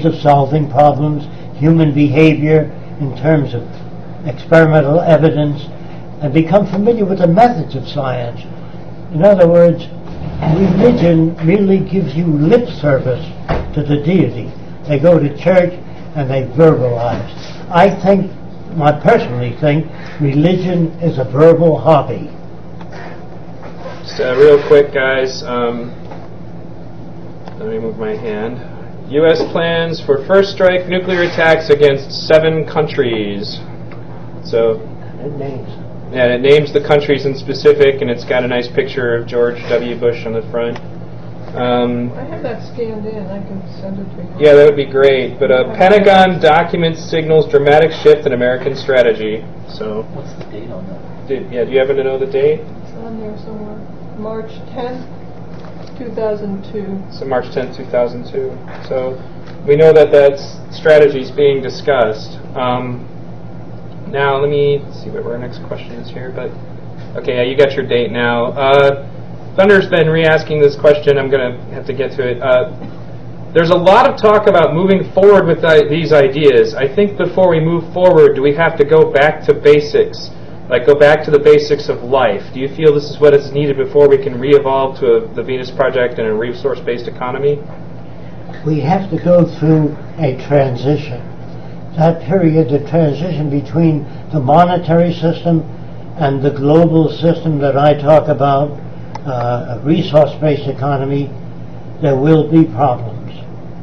of solving problems, human behavior in terms of experimental evidence, and become familiar with the methods of science. In other words, religion merely gives you lip service to the deity. They go to church and they verbalize. I personally think religion is a verbal hobby. Just real quick, guys, let me move my hand. U.S. plans for first strike nuclear attacks against 7 countries. So, It names. yeah, it names the countries in specific, and it's got a nice picture of George W. Bush on the front. I have that scanned in. I can send it to you. Yeah, that would be great. But Pentagon document signals dramatic shift in American strategy. So, What's the date on that? do you happen to know the date? It's on there somewhere. March 10th, 2002. So March 10th, 2002. So we know that strategy is being discussed. Now let me see what our next question is here. But okay, yeah, you got your date now. Thunder's been re-asking this question. I'm going to have to get to it. There's a lot of talk about moving forward with these ideas. I think before we move forward, do we have to go back to basics? Like go back to the basics of life? Do you feel this is what is needed before we can re-evolve to the Venus Project and a resource-based economy? We have to go through a transition. That period, the transition between the monetary system and the global system that I talk about, a resource-based economy, there will be problems.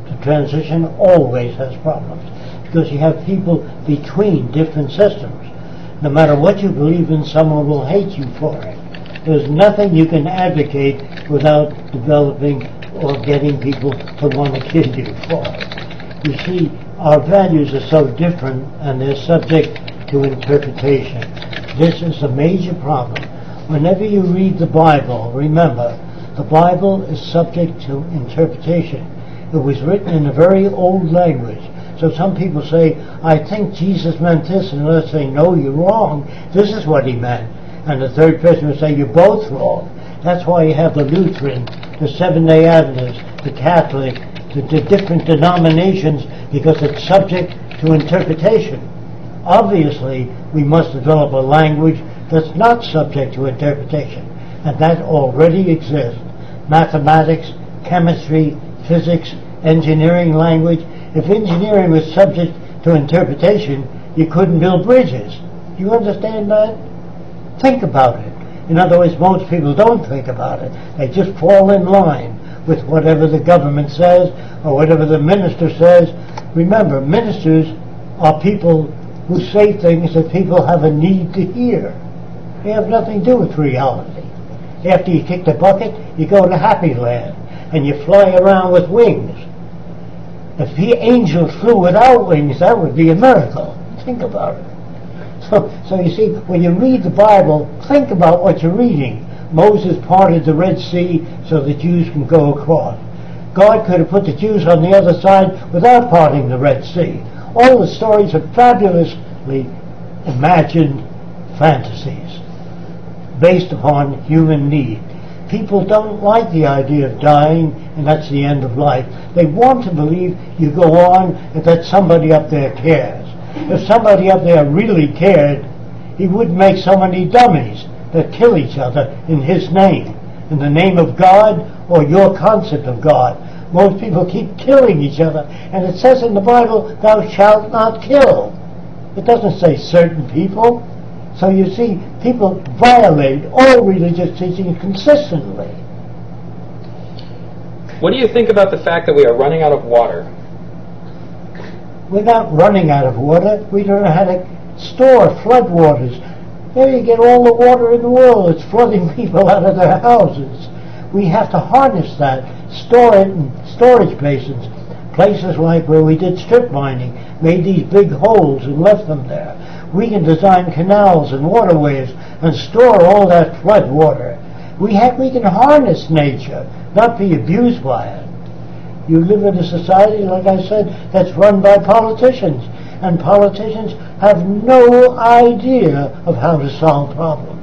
The transition always has problems because you have people between different systems. No matter what you believe in, someone will hate you for it. There's nothing you can advocate without developing or getting people to want to kill you for it. You see, our values are so different and they're subject to interpretation. This is a major problem. Whenever you read the Bible, remember, the Bible is subject to interpretation. It was written in a very old language. So some people say, I think Jesus meant this, and others say, no, you're wrong. This is what he meant. And the third person will say, you're both wrong. That's why you have the Lutheran, the Seventh-day Adventists, the Catholic, the different denominations, because it's subject to interpretation. Obviously, we must develop a language that's not subject to interpretation, and that already exists. Mathematics, chemistry, physics, engineering language. If engineering was subject to interpretation, you couldn't build bridges. Do you understand that? Think about it. In other words, most people don't think about it. They just fall in line with whatever the government says or whatever the minister says. Remember, ministers are people who say things that people have a need to hear. They have nothing to do with reality. After you kick the bucket, you go to Happy Land and you fly around with wings. If the angels flew without wings, that would be a miracle. Think about it. So you see, when you read the Bible, think about what you're reading. Moses parted the Red Sea so the Jews can go across. God could have put the Jews on the other side without parting the Red Sea. All the stories are fabulously imagined fantasies based upon human need. People don't like the idea of dying and that's the end of life. They want to believe you go on and that somebody up there cares. If somebody up there really cared, he wouldn't make so many dummies that kill each other in his name, in the name of God or your concept of God. Most people keep killing each other, and it says in the Bible, thou shalt not kill. It doesn't say certain people. So you see, people violate all religious teaching consistently. What do you think about the fact that we are running out of water? We're not running out of water. We don't know how to store floodwaters. There you get all the water in the world. It's flooding people out of their houses. We have to harness that, store it in storage basins. Places like where we did strip mining, made these big holes and left them there. We can design canals and waterways and store all that flood water. We can harness nature, not be abused by it. You live in a society, like I said, that's run by politicians, and politicians have no idea of how to solve problems.